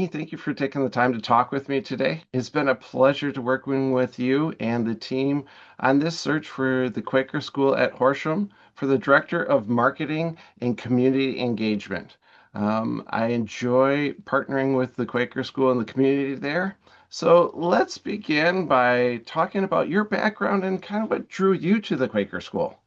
Amy. Thank you for taking the time to talk with me today. It's been a pleasure to working with you and the team on this search for the Quaker School at Horsham for the Director of Marketing and Community Engagement. I enjoy partnering with the Quaker School and the community there. So let's begin by talking about your background and kind of what drew you to the Quaker School.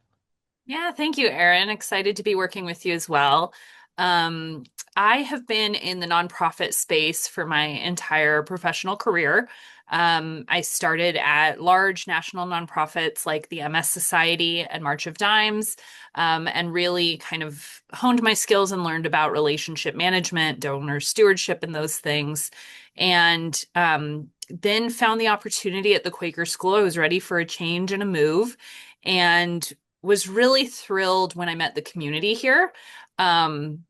Yeah, thank you, Erin. Excited to be working with you as well. Um, I have been in the nonprofit space for my entire professional career. I started at large national nonprofits like the MS Society and March of Dimes, and really kind of honed my skills and learned about relationship management, donor stewardship, and those things. And then found the opportunity at the Quaker School. I was ready for a change and a move. And was really thrilled when I met the community here. Um,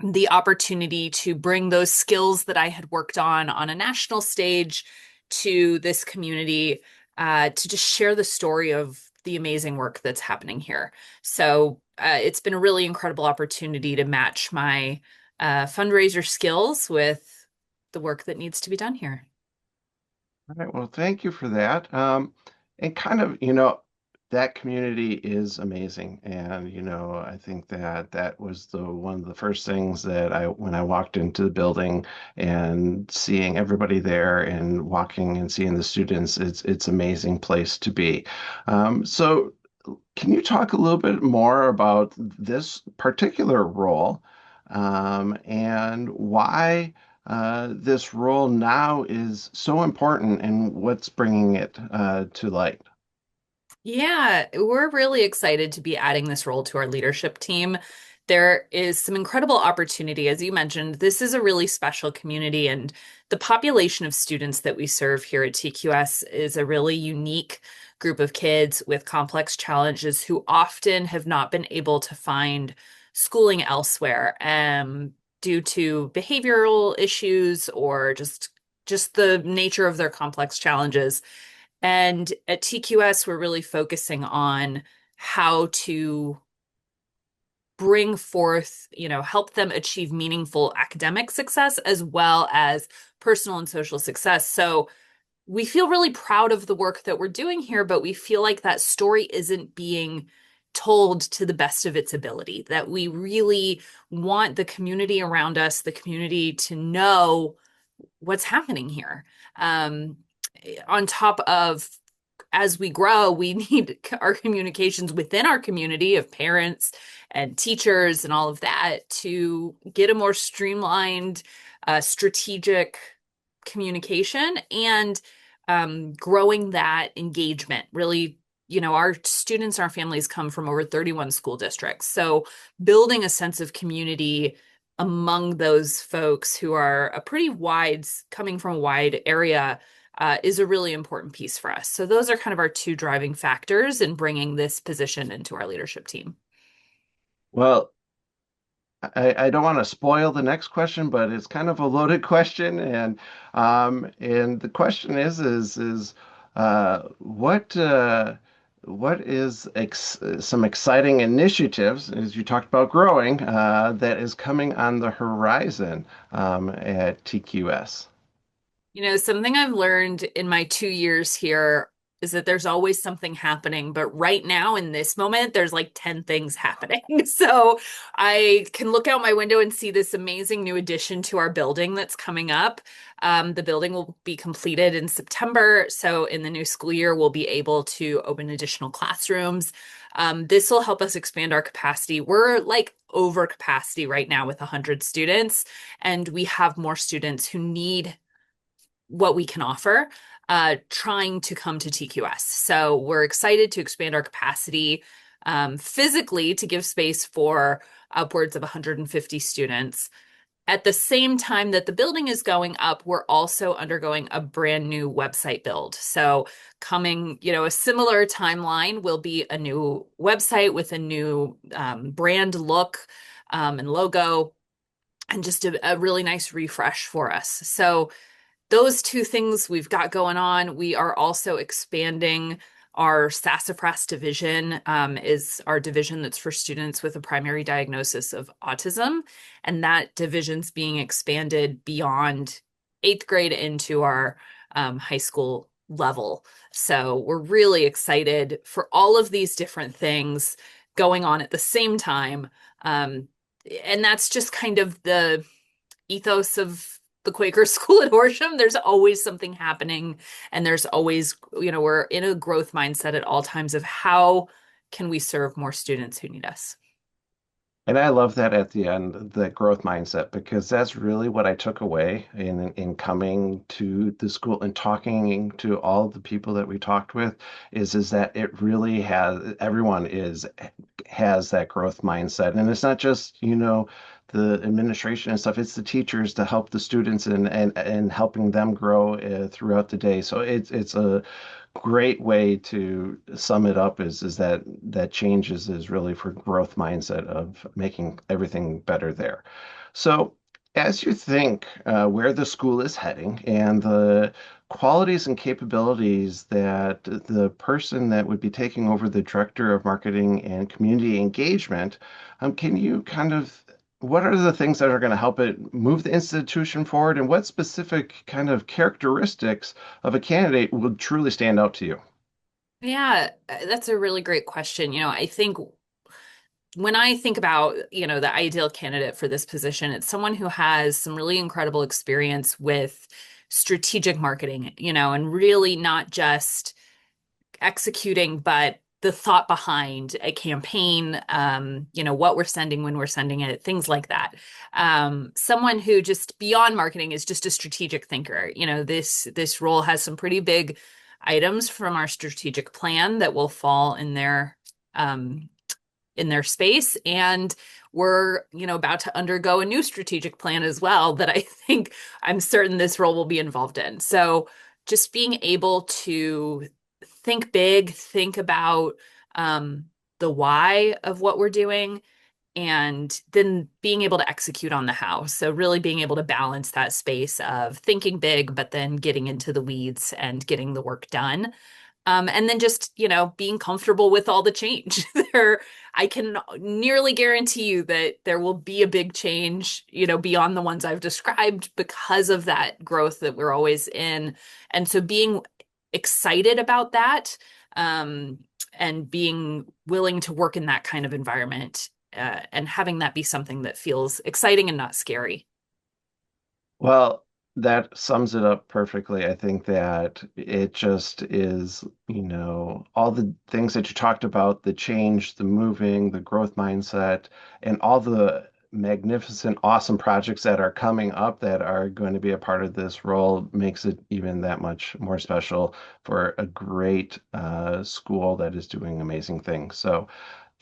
the opportunity to bring those skills that I had worked on a national stage to this community, to just share the story of the amazing work that's happening here. So it's been a really incredible opportunity to match my fundraiser skills with the work that needs to be done here. All right, well, thank you for that. And kind of, that community is amazing. And, I think that that was the one of the first things that when I walked into the building and seeing everybody there and walking and seeing the students, it's amazing place to be. So can you talk a little bit more about this particular role, and why this role now is so important and what's bringing it to light? Yeah, we're really excited to be adding this role to our leadership team. There is some incredible opportunity. As you mentioned, this is a really special community, and the population of students that we serve here at TQS is a really unique group of kids with complex challenges who often have not been able to find schooling elsewhere, due to behavioral issues or just the nature of their complex challenges. And at TQS, we're really focusing on how to bring forth, help them achieve meaningful academic success as well as personal and social success. So we feel really proud of the work that we're doing here, but we feel like that story isn't being told to the best of its ability, that we really want the community around us, the community to know what's happening here. Um, on top of as we grow, we need our communications within our community of parents and teachers and all of that to get a more streamlined, strategic communication and growing that engagement. Really, our students, our families come from over 31 school districts. So building a sense of community among those folks who are a pretty wide, coming from a wide area, is a really important piece for us. So those are kind of our two driving factors in bringing this position into our leadership team. Well, I don't want to spoil the next question, but it's kind of a loaded question, and the question what is some exciting initiatives, as you talked about growing, that is coming on the horizon at TQS? Something I've learned in my 2 years here is that there's always something happening, but right now in this moment, there's like 10 things happening. So I can look out my window and see this amazing new addition to our building that's coming up. The building will be completed in September. So in the new school year, we'll be able to open additional classrooms. This will help us expand our capacity. We're like over capacity right now with 100 students, and we have more students who need what we can offer, trying to come to TQS. So we're excited to expand our capacity physically to give space for upwards of 150 students. At the same time that the building is going up, we're also undergoing a brand new website build. So coming, a similar timeline will be a new website with a new brand look, and logo, and just a really nice refresh for us. So those two things we've got going on. We are also expanding Our sassafras division is our division that's for students with a primary diagnosis of autism. And that division's being expanded beyond eighth grade into our high school level. So we're really excited for all of these different things going on at the same time. Um, and that's just kind of the ethos of the Quaker school at Horsham. There's always something happening, and there's always, we're in a growth mindset at all times of how can we serve more students who need us. And I love that at the end, the growth mindset, because that's really what I took away in coming to the school and talking to all the people that we talked with, is that it really has everyone is has that growth mindset. And it's not just, the administration and stuff, it's the teachers to help the students and helping them grow throughout the day. So it's a great way to sum it up is that changes is really for growth mindset of making everything better there. So as you think where the school is heading and the qualities and capabilities that the person that would be taking over the director of marketing and community engagement, can you kind of what are the things that are going to help it move the institution forward, and what specific kind of characteristics of a candidate would truly stand out to you? Yeah, that's a really great question. I think when I think about, the ideal candidate for this position, it's someone who has some really incredible experience with strategic marketing, and really not just executing, but the thought behind a campaign, what we're sending, when we're sending it, things like that. Someone who just beyond marketing is just a strategic thinker. This role has some pretty big items from our strategic plan that will fall um, in their space. And we're, about to undergo a new strategic plan as well that I think I'm certain this role will be involved in. So just being able to think big, think about um, the why of what we're doing, and then being able to execute on the how. So really being able to balance that space of thinking big, but then getting into the weeds and getting the work done. And then just, being comfortable with all the change. I can nearly guarantee you that there will be a big change, beyond the ones I've described because of that growth that we're always in. And so being excited about that, um, and being willing to work in that kind of environment, and having that be something that feels exciting and not scary. Well, that sums it up perfectly. I think that it just is, all the things that you talked about, the change, the moving, the growth mindset, and all the magnificent, awesome projects that are coming up that are going to be a part of this role makes it even that much more special for a great school that is doing amazing things. So,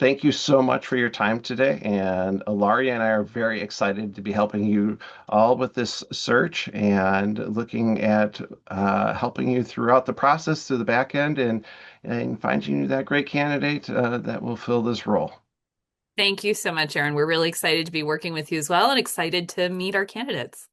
thank you so much for your time today. And Ilaria and I are very excited to be helping you all with this search and looking at helping you throughout the process to the back end and finding you that great candidate that will fill this role. Thank you so much, Erin. We're really excited to be working with you as well and excited to meet our candidates.